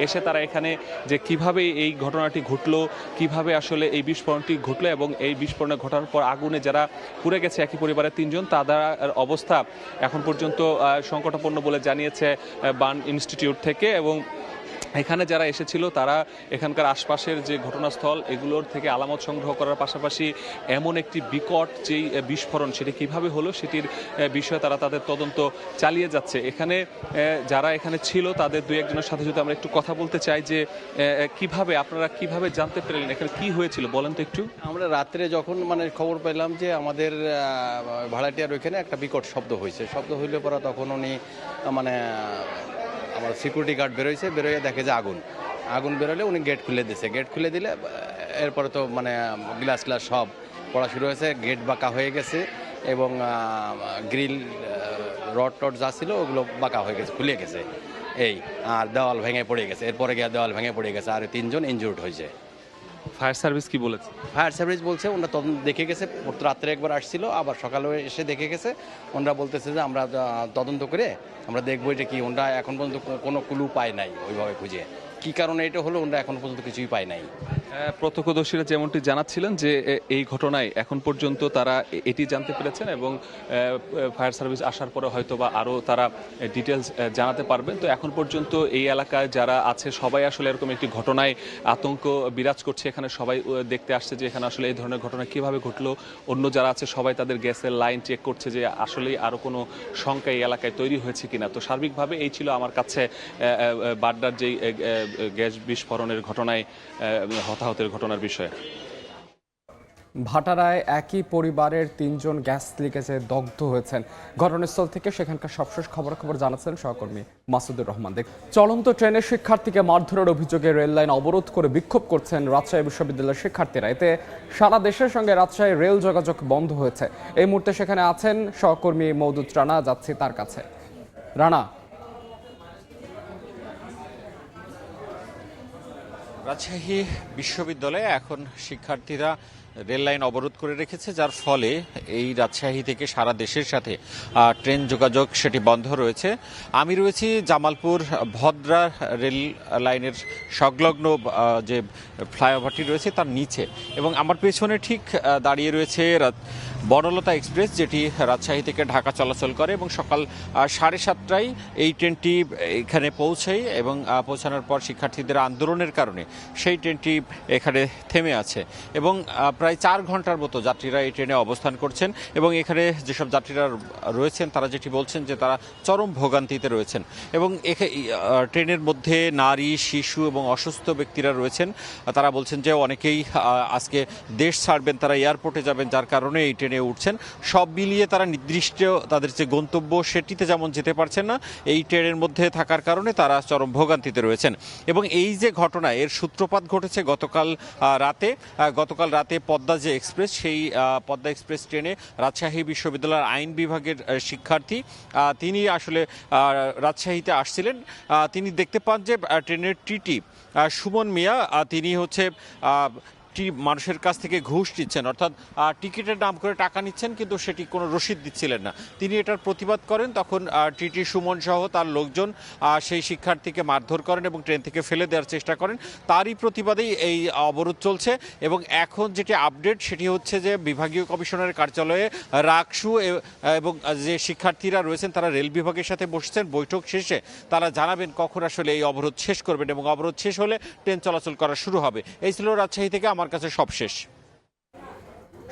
এসে তারা এখানে যে কিভাবে এই ঘটনাটি ঘটলো, কিভাবে আসলে এই বিস্ফোরণটি ঘটলো এবং এই বিস্ফোরণ ঘটার পর আগুনে যারা পুড়ে গেছে একই পরিবারের 3 জন, তাদের অবস্থা এখন পর্যন্ত সংকটাপন্ন বলে জানিয়েছে বার্ন ইনস্টিটিউট থেকে। এবং এখানে যারা এসেছিল তারা এখানকার আশপাশের যে ঘটনাস্থল এগুলোর থেকে আলামত সংগ্রহ করার পাশাপাশি এমন একটি বিকট যেই বিস্ফোরণ সেটি কিভাবে হলো সেটির বিষয়ে তারা তাদের তদন্ত চালিয়ে যাচ্ছে। এখানে যারা এখানে ছিল তাদের 2-1 জনের সাথে যদি আমরা একটু কথা বলতে চাই যে আপনারা কিভাবে জানতে পারলেন এখানে কি হয়েছিল, বলেন তো একটু। আমরা রাত্রে যখন খবর পেলাম যে আমাদের ভাড়াটিয়ার ওইখানে একটা বিকট শব্দ হয়েছে, শব্দ হইলে পরে তখন উনি আমার সিকিউরিটি গার্ড বেরোয় দেখে যে আগুন বেরোলে উনি গেট খুলে দিয়েছে। গেট খুলে দিলে এরপরে তো গ্লাস সব পড়া শুরু হয়েছে, গেট বাঁকা হয়ে গেছে এবং গ্রিল রড যা ছিল ওগুলো বাঁকা হয়ে গেছে, খুলে গেছে আর দেওয়াল ভেঙে পড়ে গেছে। এরপরে গিয়ে দেওয়াল ভেঙে পড়ে গেছে আর 3 জন ইনজুর্ড হয়েছে। ফায়ার সার্ভিস কি বলেছে? ফায়ার সার্ভিস বলছে ওনারা তদন্ত দেখে গেছে, রাত্রে একবার আসছিল, আবার সকালে এসে দেখে গেছে। ওনারা বলতেছে যে আমরা তদন্ত করে আমরা দেখবো এটা কি। ওনারা এখন পর্যন্ত কোনো ক্লু পায় নাই ওইভাবে খুঁজে, কি কারণে এটা হলো ওনারা এখন পর্যন্ত কিছুই পায় নাই। প্রত্যক্ষদর্শীরা যেমনটি জানাচ্ছিলেন যে এই ঘটনায় এখন পর্যন্ত তারা এটি জানতে পেরেছেন এবং ফায়ার সার্ভিস আসার পরে হয়তো বা আরও তারা ডিটেলস জানাতে পারবেন। তো এখন পর্যন্ত এই এলাকায় যারা আছে সবাই আসলে এরকম একটি ঘটনায় আতঙ্ক বিরাজ করছে। এখানে সবাই দেখতে আসছে যে এখানে আসলে এই ধরনের ঘটনা কিভাবে ঘটলো। অন্য যারা আছে সবাই তাদের গ্যাসের লাইন চেক করছে যে আসলেই আরও কোনো শঙ্কা এই এলাকায় তৈরি হয়েছে কিনা। তো সার্বিকভাবে এই ছিল আমার কাছে বাড্ডার যেই গ্যাস বিস্ফোরণের ঘটনায় হতাহতের ঘটনার বিষয়ে। ভাটারায় একই পরিবারের 3 জন গ্যাস লিকেজে দগ্ধ হয়েছেন। ঘটনাস্থল থেকে সেখানকার সবশেষ খবর জানাচ্ছেন সহকর্মী মাসুদুর রহমান। চলন্ত ট্রেনের শিক্ষার্থীকে মারধরের অভিযোগে রেল লাইন অবরোধ করে বিক্ষোভ করছেন রাজশাহী বিশ্ববিদ্যালয়ের শিক্ষার্থীরা। এতে সারা দেশের সঙ্গে রাজশাহী রেল যোগাযোগ বন্ধ হয়েছে। এই মুহূর্তে সেখানে আছেন সহকর্মী মওদুদ রানা, যাচ্ছি তার কাছে। রানা, রাজশাহী বিশ্ববিদ্যালয়ে এখন শিক্ষার্থীরা রেল লাইন অবরোধ করে রেখেছে, যার ফলে এই রাজশাহী থেকে সারা দেশের সাথে ট্রেন যোগাযোগ সেটি বন্ধ রয়েছে। আমি রয়েছি জামালপুর ভদ্রা রেল লাইনের সংলগ্ন যে ফ্লাইওভারটি রয়েছে তার নিচে, এবং আমার পেছনে ঠিক দাঁড়িয়ে রয়েছে বনলতা এক্সপ্রেস, যেটি রাজশাহী থেকে ঢাকা চলাচল করে এবং সকাল 7:30টায় এই ট্রেনটি এখানে পৌঁছায় এবং পৌঁছানোর পর শিক্ষার্থীদের আন্দোলনের কারণে সেই ট্রেনটি এখানে থেমে আছে এবং প্রায় 4 ঘন্টার মতো যাত্রীরা এই ট্রেনে অবস্থান করছেন। এবং এখানে যেসব যাত্রীরা রয়েছেন তারা যেটি বলছেন যে তারা চরম ভোগান্তিতে রয়েছেন এবং ট্রেনের মধ্যে নারী, শিশু এবং অসুস্থ ব্যক্তিরা রয়েছেন। তারা বলছেন যে অনেকেই আজকে দেশ ছাড়বেন, তারা এয়ারপোর্টে যাবেন, যার কারণে এই ট্রেনে উঠছেন। সব মিলিয়ে তারা নির্দিষ্ট তাদের যে গন্তব্য সেটিতে যেমন যেতে পারছেন না, এই ট্রেনের মধ্যে থাকার কারণে তারা চরম ভোগান্তিতে রয়েছেন। এবং এই যে ঘটনা, এর সূত্রপাত ঘটেছে গতকাল রাতে পদ্মা যে এক্সপ্রেস, সেই পদ্মা এক্সপ্রেস ট্রেনে রাজশাহী বিশ্ববিদ্যালয়ের আইন বিভাগের শিক্ষার্থী তিনি আসলে রাজশাহীতে আসছিলেন। তিনি দেখতে পান যে ট্রেনের টিটি সুমন মিয়া তিনি মানুষের কাছ থেকে ঘুষ নিচ্ছেন, অর্থাৎ টিকিটের নাম করে টাকা নিচ্ছেন, কিন্তু সেটি কোনো রসিদ দিচ্ছিলেন না। তিনি এটার প্রতিবাদ করেন। তখন টিটি সুমন সহ তার লোকজন সেই শিক্ষার্থীকে মারধর করেন এবং ট্রেন থেকে ফেলে দেওয়ার চেষ্টা করেন। তারই প্রতিবাদেই এই অবরোধ চলছে। এবং এখন যেটি আপডেট সেটি হচ্ছে যে বিভাগীয় কমিশনারের কার্যালয়ে রাকসু এবং যে শিক্ষার্থীরা রয়েছেন তারা রেল বিভাগের সাথে বসছেন। বৈঠক শেষে তারা জানাবেন কখন আসলে এই অবরোধ শেষ করবেন এবং অবরোধ শেষ হলে ট্রেন চলাচল করা শুরু হবে। এই ছিল রাজশাহী থেকে আমার কাছে সব শেষ।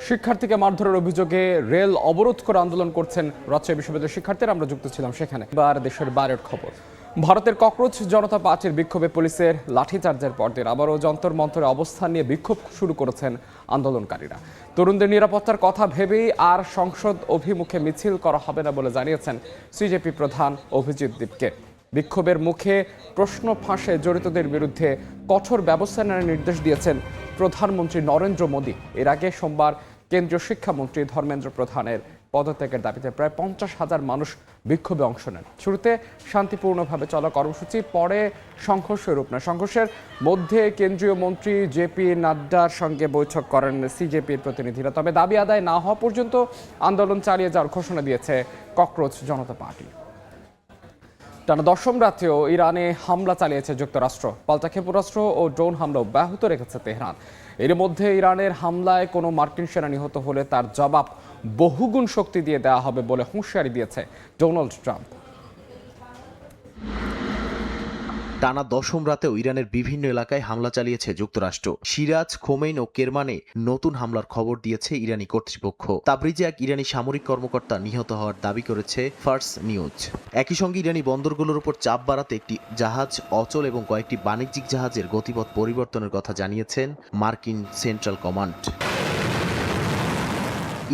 শিক্ষার্থীকে মারধরের অভিযোগে রেল অবরোধ করে আন্দোলন করছেন রাজশাহী বিশ্ববিদ্যালয়ের শিক্ষার্থীরা। আমরা যুক্ত ছিলাম সেখানে। এবার দেশের বাইরের খবর। ভারতের ককরোচ জনতা পার্টির বিক্ষোভে পুলিশের লাঠিচার্জের পরদিন আবারও যন্তর মন্তরে অবস্থান নিয়ে বিক্ষোভ শুরু করেছেন আন্দোলনকারীরা। তরুণদের নিরাপত্তার কথা ভেবেই আর সংসদ অভিমুখে মিছিল করা হবে না বলে জানিয়েছেন সিজেপি প্রধান অভিজিৎ দীপকে। বিক্ষোভের মুখে প্রশ্ন ফাঁসে জড়িতদের বিরুদ্ধে কঠোর ব্যবস্থা নেওয়ার নির্দেশ দিয়েছেন প্রধানমন্ত্রী নরেন্দ্র মোদী। এর আগে সোমবার কেন্দ্রীয় শিক্ষামন্ত্রী ধর্মেন্দ্র প্রধানের পদত্যাগের দাবিতে প্রায় 50,000 মানুষ বিক্ষোভে অংশ নেন। শুরুতে শান্তিপূর্ণভাবে চলা কর্মসূচি পরে সংঘর্ষের রূপ নেয়। সংঘর্ষের মধ্যে কেন্দ্রীয় মন্ত্রী জেপি নাড্ডার সঙ্গে বৈঠক করেন সিজেপির প্রতিনিধিরা। তবে দাবি আদায় না হওয়া পর্যন্ত আন্দোলন চালিয়ে যাওয়ার ঘোষণা দিয়েছে ককরোচ জনতা পার্টি। টানা 10ম রাতেও ইরানে হামলা চালিয়েছে যুক্তরাষ্ট্র। পাল্টা ক্ষেপণাস্ত্র ও ড্রোন হামলা অব্যাহত রেখেছে তেহরান। এর মধ্যে ইরানের হামলায় কোনো মার্কিন সেনা নিহত হলে তার জবাব বহুগুণ শক্তি দিয়ে দেওয়া হবে বলে হুঁশিয়ারি দিয়েছে ডোনাল্ড ট্রাম্প। টানা 10ম রাতেও ইরানের বিভিন্ন এলাকায় হামলা চালিয়েছে যুক্তরাষ্ট্র। সিরাজ, খোমেইন ও কেরমানে নতুন হামলার খবর দিয়েছে ইরানি কর্তৃপক্ষ। তাবরিজে এক ইরানি সামরিক কর্মকর্তা নিহত হওয়ার দাবি করেছে ফার্স নিউজ। একই সঙ্গে ইরানি বন্দরগুলোর উপর চাপ বাড়াতে একটি জাহাজ অচল এবং কয়েকটি বাণিজ্যিক জাহাজের গতিপথ পরিবর্তনের কথা জানিয়েছেন মার্কিন সেন্ট্রাল কমান্ড।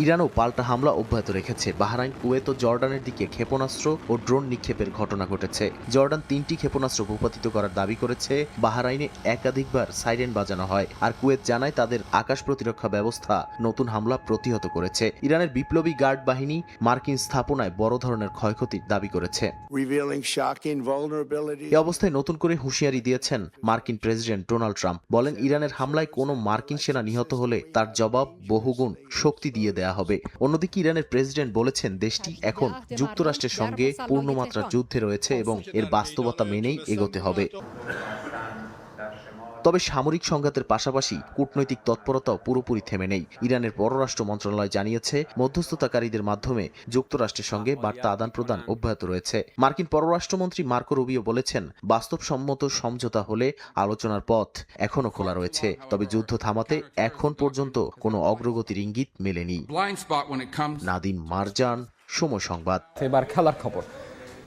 ইরানও পাল্টা হামলা অব্যাহত রেখেছে। বাহরাইন, কুয়েত ও জর্ডানের দিকে ক্ষেপণাস্ত্র ও ড্রোন নিক্ষেপের ঘটনা ঘটেছে। জর্ডান 3টি ক্ষেপণাস্ত্র ভূপাতিত করার দাবি করেছে। বাহরাইনে একাধিকবার সাইরেন বাজানো হয়। আর কুয়েত জানায় তাদের আকাশ প্রতিরক্ষা ব্যবস্থা নতুন হামলা প্রতিহত করেছে। ইরানের বিপ্লবী গার্ড বাহিনী মার্কিন স্থাপনায় বড় ধরনের ক্ষয়ক্ষতির দাবি করেছে। এই অবস্থায় নতুন করে হুঁশিয়ারি দিয়েছেন মার্কিন প্রেসিডেন্ট ডোনাল্ড ট্রাম্প। বলেন, ইরানের হামলায় কোনো মার্কিন সেনা নিহত হলে তার জবাব বহুগুণ শক্তি দিয়ে দেয়া হবে। অন্যদিকে ইরানের প্রেসিডেন্ট বলেছেন দেশটি এখন যুক্তরাষ্ট্রের সঙ্গে পূর্ণমাত্রার যুদ্ধে রয়েছে এবং এর বাস্তবতা মেনেই এগোতে হবে। তবে সামরিক সংঘাতের পাশাপাশি কূটনৈতিক তৎপরতাও পুরোপুরি থেমে নেই। ইরানের পররাষ্ট্র মন্ত্রণালয় জানিয়েছে মধ্যস্থতাকারীদের মাধ্যমে যুক্তরাষ্ট্রের সঙ্গে বার্তা আদান প্রদান অব্যাহত রয়েছে। মার্কিন পররাষ্ট্রমন্ত্রী মার্কো রুবিও বলেছেন, বাস্তবসম্মত সমঝোতা হলে আলোচনার পথ এখনো খোলা রয়েছে। তবে যুদ্ধ থামাতে এখন পর্যন্ত কোনো অগ্রগতির ইঙ্গিত মেলেনি। নাদিম মারজান, সময় সংবাদ। এবার খেলার খবর।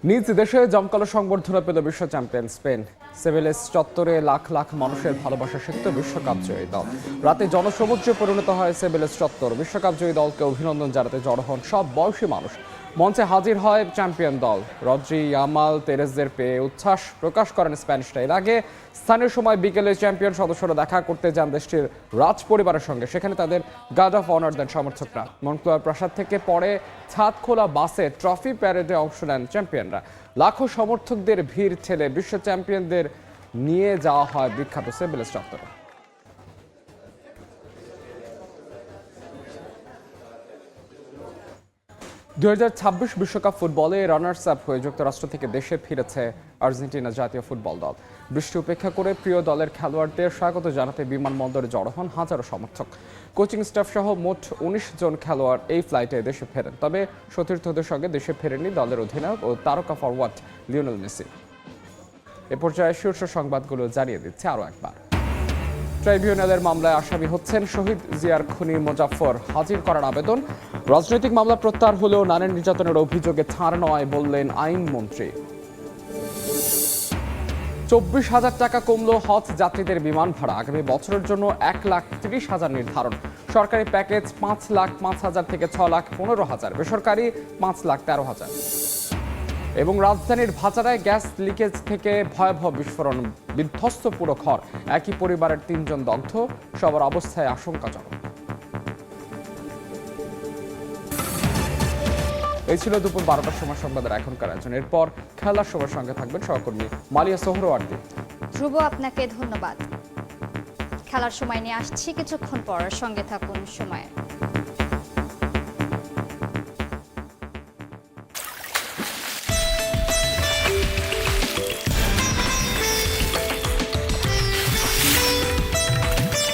নিজ দেশে জমকালো সংবর্ধনা পেল বিশ্ব চ্যাম্পিয়ন স্পেন। সেভিলেস চত্বরে লাখ লাখ মানুষের ভালোবাসা সিক্ত বিশ্বকাপ জয়ী দল। রাতে জনসমুদ্রে পরিণত হয় সেভিলেস চত্বর। বিশ্বকাপ জয়ী দলকে অভিনন্দন জানাতে জড়ো হন সব বয়সী মানুষ। মঞ্চে হাজির হয় চ্যাম্পিয়ন দল। রদ্রি, ইয়ামাল, তেরেজদের পেয়ে উচ্ছ্বাস প্রকাশ করেন স্প্যানিশরা। এর আগে স্থানীয় সময় বিকেলে চ্যাম্পিয়ন সদস্যরা দেখা করতে যান দেশটির রাজ পরিবারের সঙ্গে। সেখানে তাদের গার্ড অফ অনার দেন সমর্থকরা। মনক্লোয়ার প্রাসাদ থেকে পরে ছাদ খোলা বাসে ট্রফি প্যারেডে অংশ নেন চ্যাম্পিয়নরা। লাখো সমর্থকদের ভিড় ঠেলে বিশ্ব চ্যাম্পিয়নদের নিয়ে যাওয়া হয় বিখ্যাত সেভিলেস চত্বরে। বিশ্বকাপ ফুটবলে রানার্স আপ হয়ে যুক্তরাষ্ট্র থেকে দেশে ফিরেছে আর্জেন্টিনা জাতীয় ফুটবল দল। বৃষ্টি উপেক্ষা করে প্রিয় দলের খেলোয়াড়দের স্বাগত জানাতে বিমানবন্দরে জড়ো হন হাজারো সমর্থক। কোচিং স্টাফ সহ মোট 19 জন খেলোয়াড় এই ফ্লাইটে দেশে ফেরেন। তবে সতীর্থদের সঙ্গে দেশে ফেরেননি দলের অধিনায়ক ও তারকা ফরওয়ার্ড লিওনেল মেসি। এ পর্যায়ে শীর্ষ সংবাদগুলো জানিয়ে দিচ্ছে আরও একবার। ট্রাইব্যুনালের মামলায় আসামি হচ্ছেন শহীদ জিয়ার খুনি মোজাফফর। হাজির করার আবেদন। রাজনৈতিক মামলা প্রত্যাহার হলেও নারী নির্যাতনের অভিযোগে ছাড় নয় বললেন আইনমন্ত্রী। 24,000 টাকা কমলো হজ যাত্রীদের বিমান ভাড়া। আগামী বছরের জন্য 1,30,000 নির্ধারণ। সরকারি প্যাকেজ 5,05,000 থেকে 6,15,000, বেসরকারি 5,13,000। এবং রাজধানীর ভাচারায় গ্যাস লিকেজ থেকে ভয়াবহ বিস্ফোরণ, বিধ্বস্ত পুরো ঘর। একই পরিবারের 3 জন দগ্ধ, সবার অবস্থায় আশঙ্কাজনক। এই ছিল দুপুর 12টার সময় সংবাদের এখনকার আয়োজন। এরপর খেলার সময় সঙ্গে থাকবেন সহকর্মী মালিয়া সোহরওয়ার্দী। ধ্রুব, আপনাকে ধন্যবাদ। খেলার সময় নিয়ে আসছি কিছুক্ষণ পর, সঙ্গে থাকুন সময়ে।